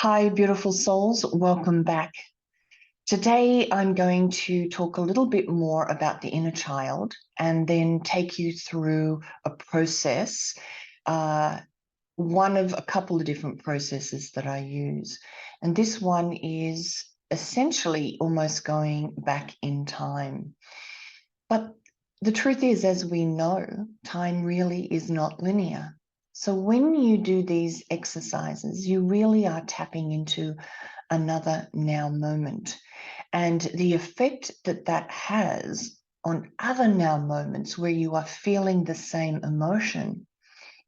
Hi, beautiful souls. Welcome back. Today, I'm going to talk a little bit more about the inner child and then take you through a process, one of a couple of different processes that I use. And this one is essentially almost going back in time. But the truth is, as we know, time really is not linear. So when you do these exercises, you really are tapping into another now moment. And the effect that that has on other now moments where you are feeling the same emotion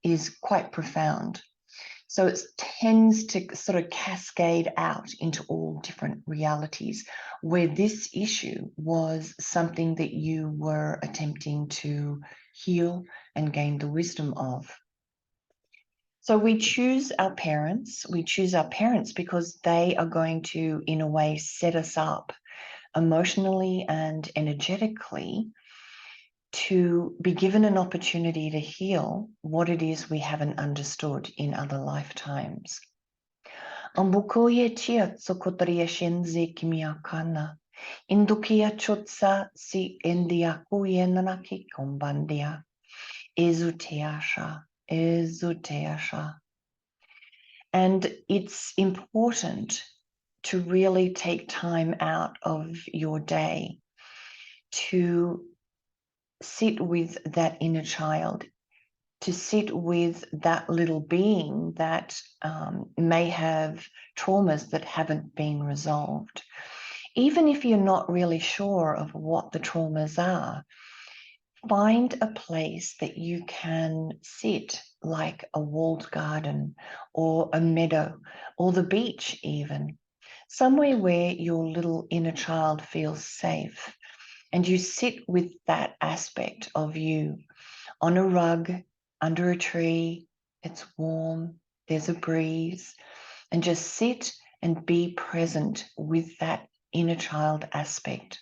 is quite profound. So it tends to sort of cascade out into all different realities where this issue was something that you were attempting to heal and gain the wisdom of. So we choose our parents. We choose our parents because they are going to, in a way, set us up emotionally and energetically to be given an opportunity to heal what it is we haven't understood in other lifetimes. Ambukoye tia tsokotaria shenze kimiakana. Indukia chotsa si endiakuye nanaki kombandia. Ezuteasha, ezuteasha. And it's important to really take time out of your day to sit with that inner child, to sit with that little being that may have traumas that haven't been resolved. Even if you're not really sure of what the traumas are, find a place that you can sit, like a walled garden or a meadow or the beach even, somewhere where your little inner child feels safe. And you sit with that aspect of you on a rug, under a tree, it's warm, there's a breeze, and just sit and be present with that inner child aspect.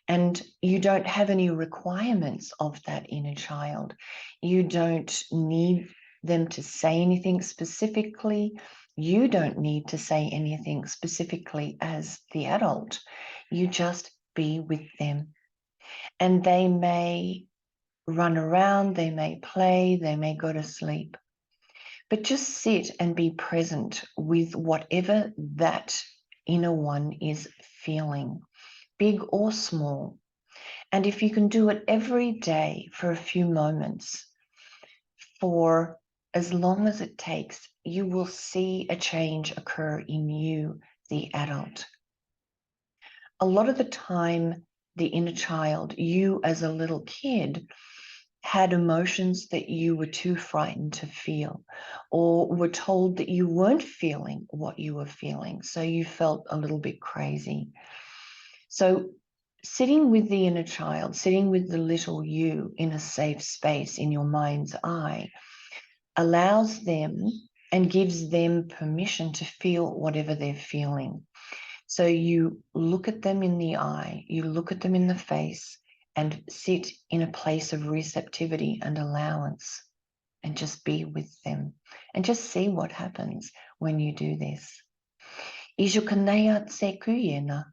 And you don't have any requirements of that inner child. You don't need them to say anything specifically. You don't need to say anything specifically as the adult. You just be with them. And they may run around, they may play, they may go to sleep. But just sit and be present with whatever that inner one is feeling, big or small. And if you can do it every day for a few moments, for as long as it takes, you will see a change occur in you, the adult. A lot of the time, the inner child, you as a little kid, had emotions that you were too frightened to feel, or were told that you weren't feeling what you were feeling, so you felt a little bit crazy. So sitting with the inner child, sitting with the little you in a safe space in your mind's eye, allows them and gives them permission to feel whatever they're feeling. So you look at them in the eye, you look at them in the face, and sit in a place of receptivity and allowance, and just be with them, and just see what happens when you do this. Ijukanaya tsekuyena,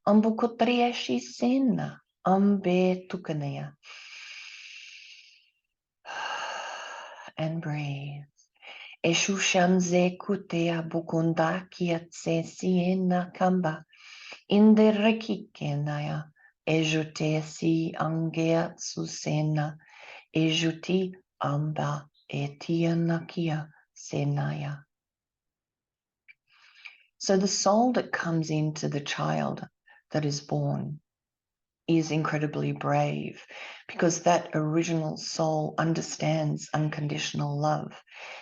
ambukotriashi sena, ambe tukanaya. And breathe. Eshushanze kutea bukunda kiatse siena kamba. Inderekikenaya. Ejute si angea susena. Ejuti amba etianakia senaya. So the soul that comes into the child that is born is incredibly brave, because that original soul understands unconditional love.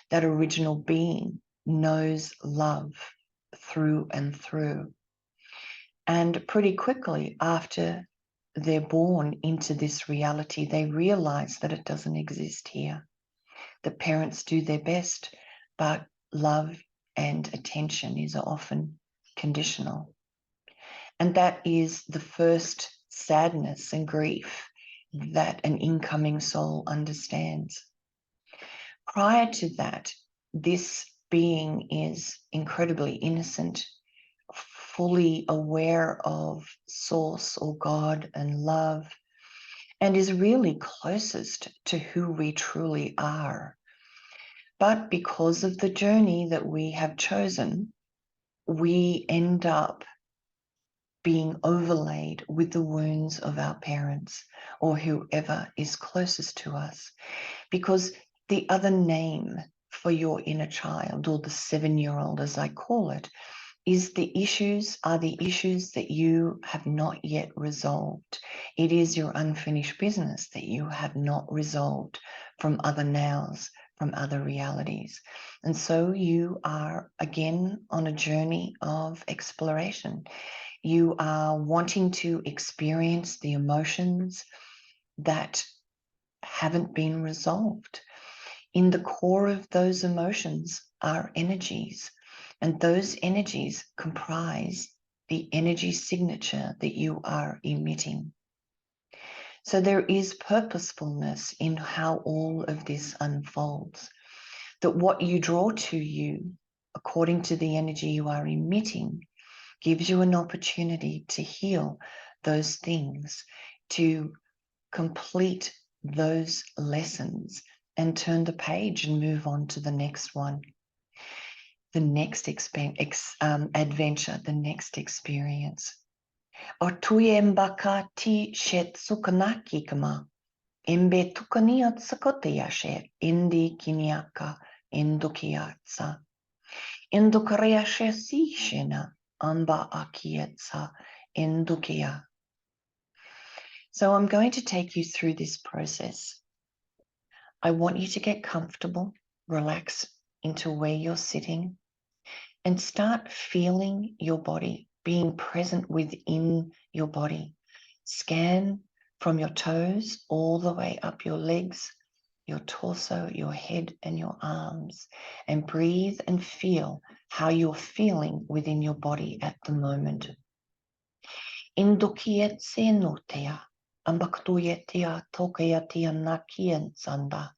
That original being knows love through and through. And pretty quickly after they're born into this reality, they realize that it doesn't exist here. The parents do their best, but love and attention is often conditional. And that is the first sadness and grief that an incoming soul understands. Prior to that, this being is incredibly innocent, fully aware of source or God and love, and is really closest to who we truly are. But because of the journey that we have chosen, we end up being overlaid with the wounds of our parents or whoever is closest to us. Because the other name for your inner child, or the 7-year-old as I call it, are the issues that you have not yet resolved. It is your unfinished business that you have not resolved from other nows, from other realities. And so you are again on a journey of exploration. You are wanting to experience the emotions that haven't been resolved. In the core of those emotions are energies, and those energies comprise the energy signature that you are emitting. So there is purposefulness in how all of this unfolds, that what you draw to you, according to the energy you are emitting, gives you an opportunity to heal those things, to complete those lessons and turn the page and move on to the next one, the next adventure, the next experience. O tuyembaka ti shet sukanaki kama, embe tukaniat sakoteashe, indi kiniaka, indukiatsa. Indukariashe si shena, amba akietsa, indukia. So I'm going to take you through this process. I want you to get comfortable, relax into where you're sitting, and start feeling your body, being present within your body. Scan from your toes all the way up your legs, your torso, your head, and your arms, and breathe and feel how you're feeling within your body at the moment. Indukiet se notea, ambaktuyetia tokeatia nakien sanda.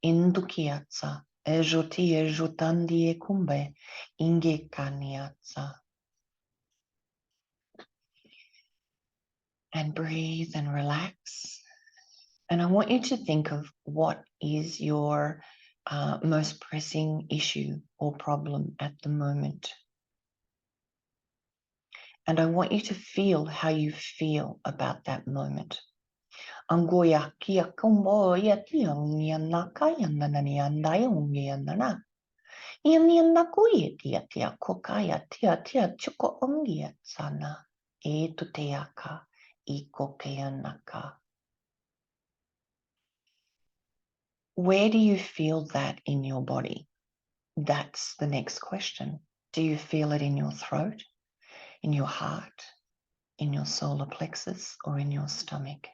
Indukiatsa, ejoti ejutandi kumbe, inge kaniatsa. And breathe and relax. And I want you to think of what is your most pressing issue or problem at the moment. And I want you to feel how you feel about that moment. Angoya kia kumbo ya tiang yana kaya nanani andaya ungianana. Tia tia kokaya tia tia chuko ongia sana. E tuteaka I kokeanaka. Where do you feel that in your body? That's the next question. Do you feel it in your throat, in your heart, in your solar plexus, or in your stomach?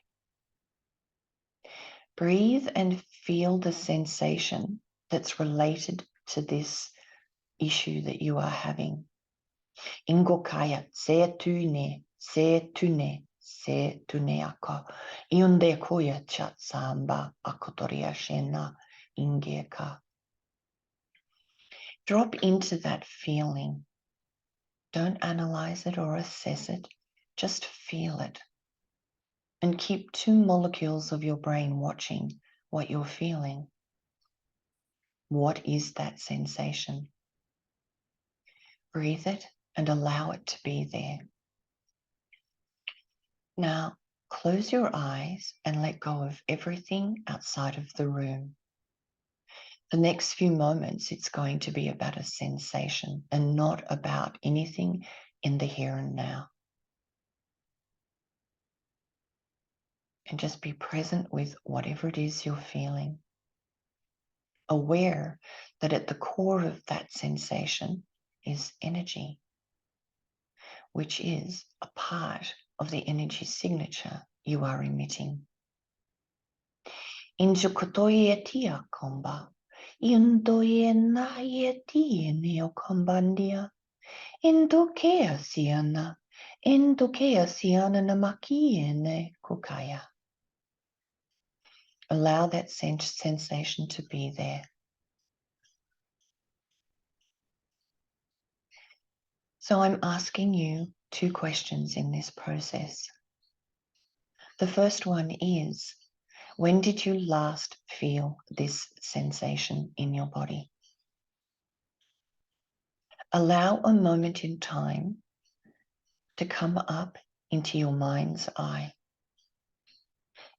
Breathe and feel the sensation that's related to this issue that you are having. Ingokaya se tune, se tune, se tuneaka. Ionde koya chat samba akotoria shena ingeka. Drop into that feeling. Don't analyze it or assess it. Just feel it. And keep 2 molecules of your brain watching what you're feeling. What is that sensation? Breathe it and allow it to be there. Now, close your eyes and let go of everything outside of the room. The next few moments, it's going to be about a sensation and not about anything in the here and now. And just be present with whatever it is you're feeling. Aware that at the core of that sensation is energy, which is a part of the energy signature you are emitting. Injukotoye tia komba, indoye na yeti neokombandia, indokea siana namakiene kukaya. Allow that sensation to be there. So I'm asking you 2 questions in this process. The first one is, when did you last feel this sensation in your body? Allow a moment in time to come up into your mind's eye.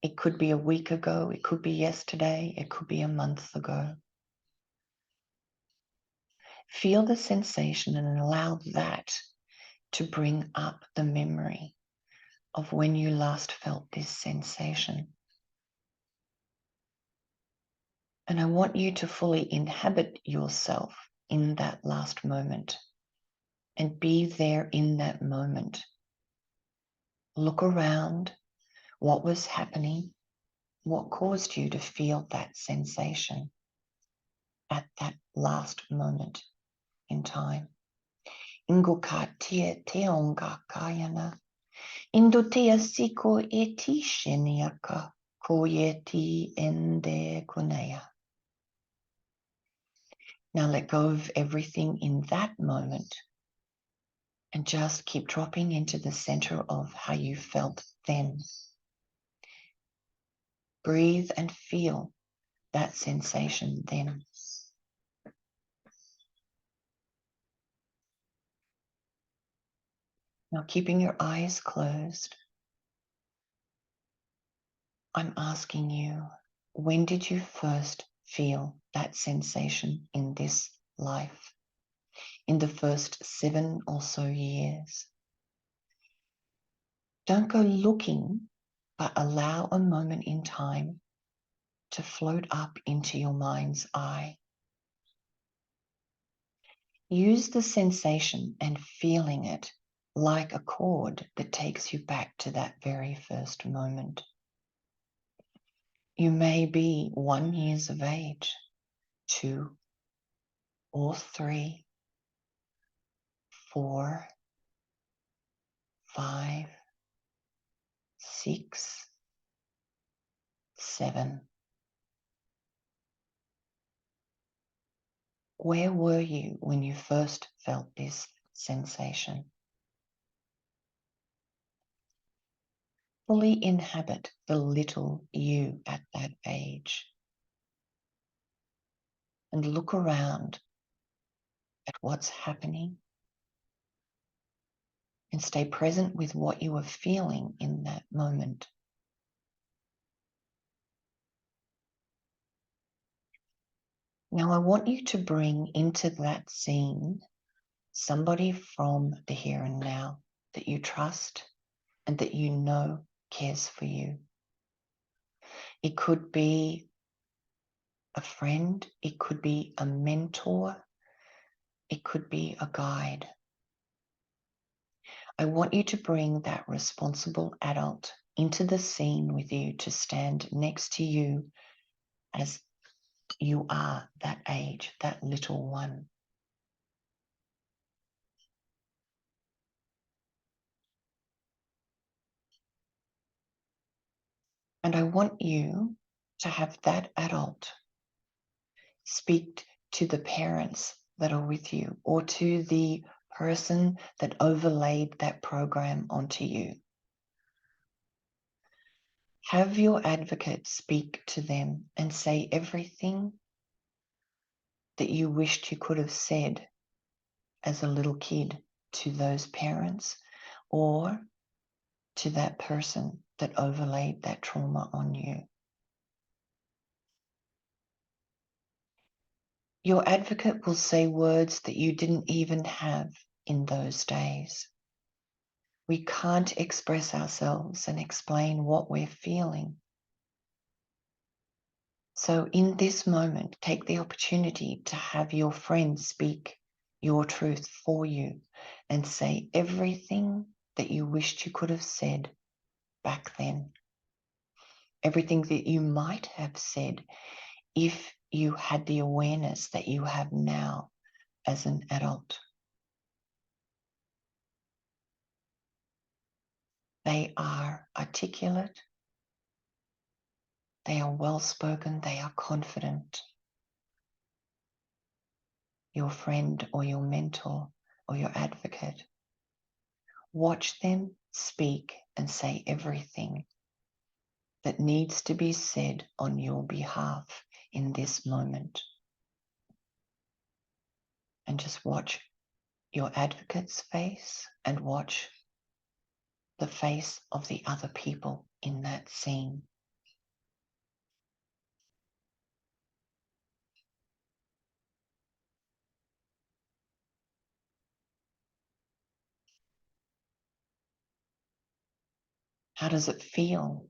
It could be a week ago, it could be yesterday, it could be a month ago. Feel the sensation and allow that to bring up the memory of when you last felt this sensation. And I want you to fully inhabit yourself in that last moment and be there in that moment. Look around, what was happening, what caused you to feel that sensation at that last moment in time. Ingo ka tia teonga kayana. Indo tia siko eti sheniaka koyeti ende kunea. Now let go of everything in that moment and just keep dropping into the center of how you felt then. Breathe and feel that sensation then. Now, keeping your eyes closed, I'm asking you, when did you first feel that sensation in this life? In the first 7 or so years? Don't go looking, but allow a moment in time to float up into your mind's eye. Use the sensation and feeling it like a cord that takes you back to that very first moment. You may be 1 year of age, 2 or 3, 4, 5, 6, 7. Where were you when you first felt this sensation? Fully inhabit the little you at that age and look around at what's happening and stay present with what you are feeling in that moment. Now I want you to bring into that scene somebody from the here and now that you trust and that you know cares for you. It could be a friend, it could be a mentor, it could be a guide. I want you to bring that responsible adult into the scene with you to stand next to you as you are that age, that little one. And I want you to have that adult speak to the parents that are with you or to the person that overlaid that program onto you. Have your advocate speak to them and say everything that you wished you could have said as a little kid to those parents or to that person that overlaid that trauma on you. Your advocate will say words that you didn't even have in those days. We can't express ourselves and explain what we're feeling. So in this moment, take the opportunity to have your friend speak your truth for you and say everything that you wished you could have said back then. Everything that you might have said if you had the awareness that you have now as an adult. They are articulate, they are well-spoken, they are confident. Your friend or your mentor or your advocate. Watch them speak and say everything that needs to be said on your behalf in this moment. And just watch your advocate's face and watch the face of the other people in that scene. How does it feel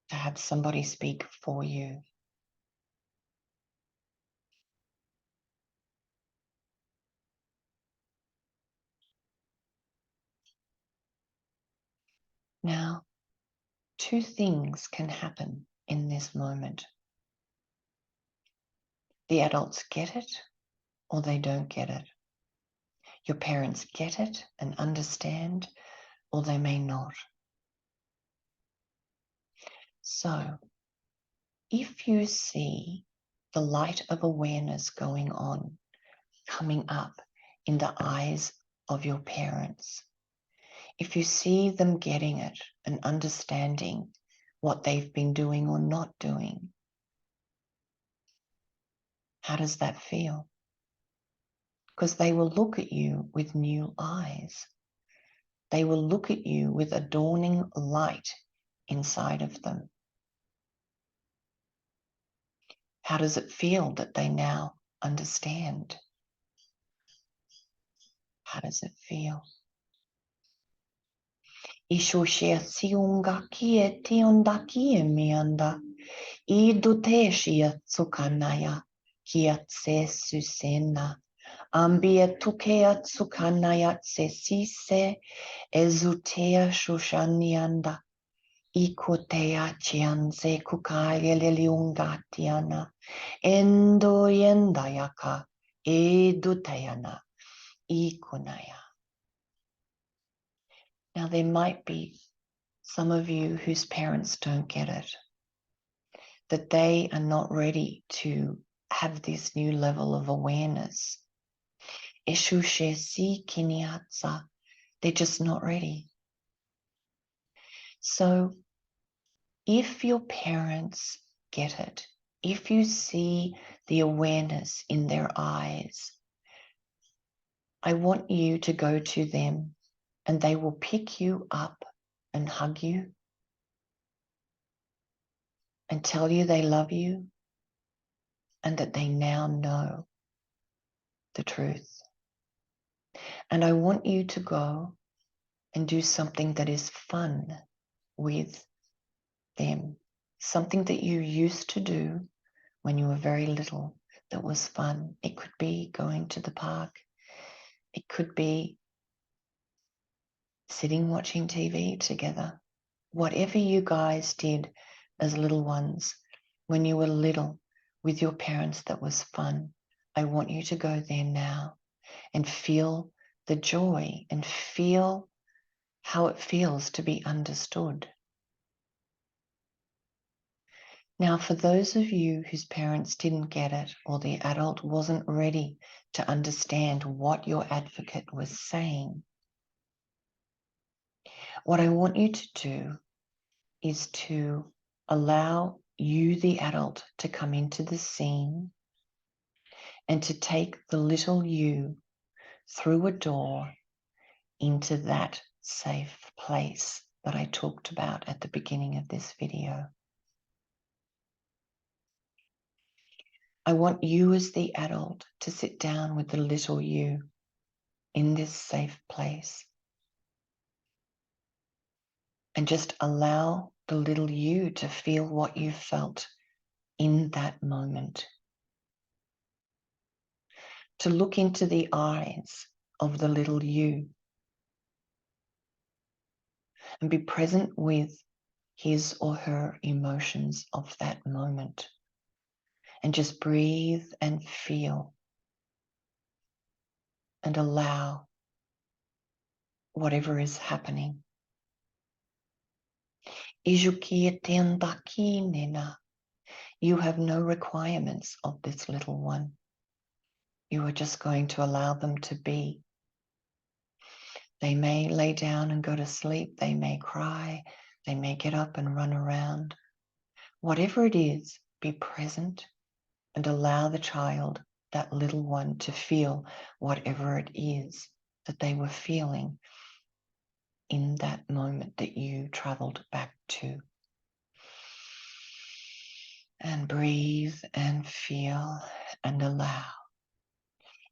to have somebody speak for you? Now, two things can happen in this moment. The adults get it or they don't get it. Your parents get it and understand, or they may not. So, if you see the light of awareness going on, coming up in the eyes of your parents, if you see them getting it and understanding what they've been doing or not doing, how does that feel? Because they will look at you with new eyes. They will look at you with a dawning light inside of them. How does it feel that they now understand? How does it feel? Isho shea siunga kie tionda kie mianda. Idu te shea tsukanaya kia tse susena. Ambia tukea tsukanaya tse sise ezutea shoshanianda. Ikotea chianze kukaya leliunga tiana. Endo yendayaka edutayana ikunaya. Now there might be some of you whose parents don't get it, that they are not ready to have this new level of awareness. Eshushe si kiniatsa, they're just not ready. So if your parents get it, if you see the awareness in their eyes, I want you to go to them and they will pick you up and hug you and tell you they love you and that they now know the truth. And I want you to go and do something that is fun with them, something that you used to do when you were very little that was fun. It could be going to the park. It could be sitting watching TV together. Whatever you guys did as little ones when you were little with your parents that was fun, I want you to go there now and feel the joy and feel how it feels to be understood. Now, for those of you whose parents didn't get it or the adult wasn't ready to understand what your advocate was saying, what I want you to do is to allow you, the adult, to come into the scene and to take the little you through a door into that safe place that I talked about at the beginning of this video. I want you as the adult to sit down with the little you in this safe place and just allow the little you to feel what you felt in that moment. To look into the eyes of the little you and be present with his or her emotions of that moment. And just breathe and feel and allow whatever is happening. You have no requirements of this little one. You are just going to allow them to be They may lay down and go to sleep. They may cry. They may get up and run around. Whatever it is, be present and allow the child, that little one, to feel whatever it is that they were feeling in that moment that you traveled back to. And breathe and feel and allow.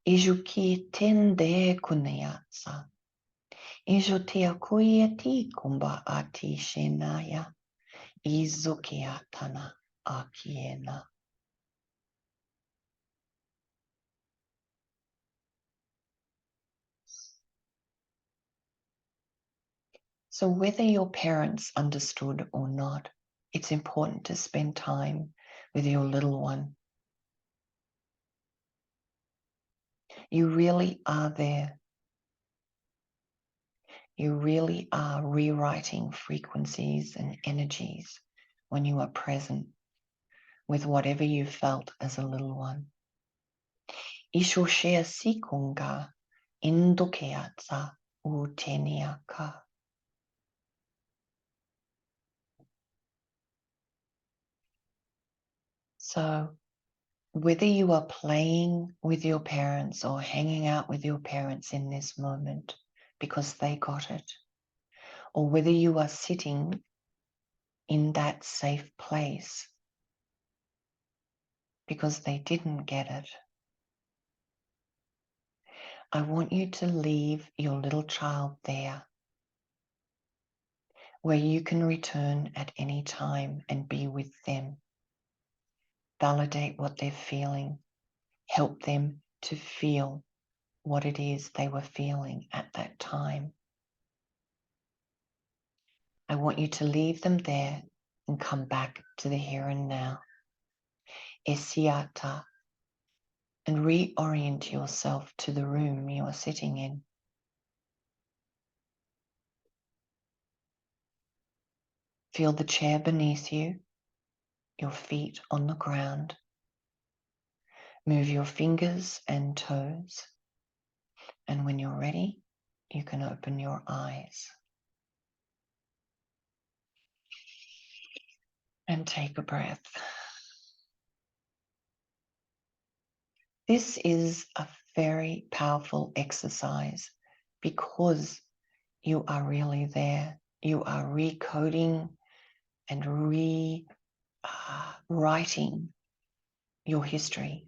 Ijuki tende kunayatsa. Ijutia kuyati kumba ati shenaya. Izukiatana akiena. So whether your parents understood or not, it's important to spend time with your little one. You really are there. You really are rewriting frequencies and energies when you are present with whatever you felt as a little one. Ishoshea sikunga indokeatsa uteniaka. So whether you are playing with your parents or hanging out with your parents in this moment because they got it, or whether you are sitting in that safe place because they didn't get it, I want you to leave your little child there where you can return at any time and be with them. Validate what they're feeling. Help them to feel what it is they were feeling at that time. I want you to leave them there and come back to the here and now. Esiata, and reorient yourself to the room you are sitting in. Feel the chair beneath you, your feet on the ground. Move your fingers and toes. And when you're ready, you can open your eyes. And take a breath. This is a very powerful exercise because you are really there. You are recoding and rewriting your history.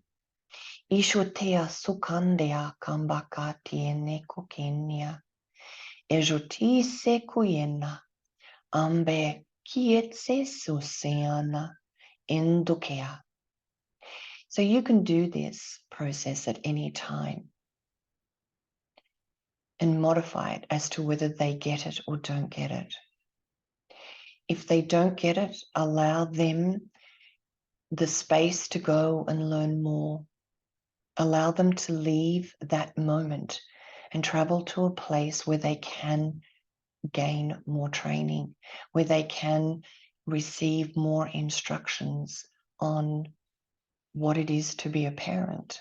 Ishotea sukandea kambakatiene kukenia. Ejoti sekuyena. Ambe kietse suseana indukea. So you can do this process at any time and modify it as to whether they get it or don't get it. If they don't get it, allow them the space to go and learn more. Allow them to leave that moment and travel to a place where they can gain more training, where they can receive more instructions on what it is to be a parent.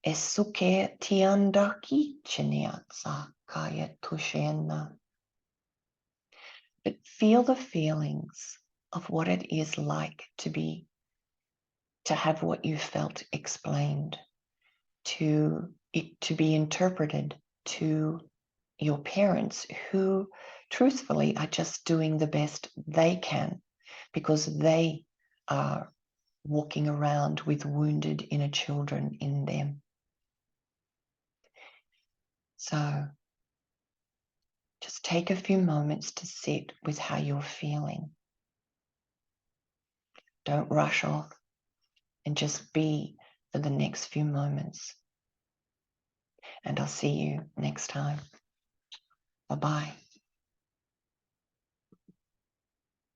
Esuke tiandaki chiniatsa kaya tushena. But feel the feelings of what it is like to have what you felt explained, to be interpreted to your parents who truthfully are just doing the best they can because they are walking around with wounded inner children in them. So just take a few moments to sit with how you're feeling. Don't rush off and just be for the next few moments. And I'll see you next time. Bye-bye.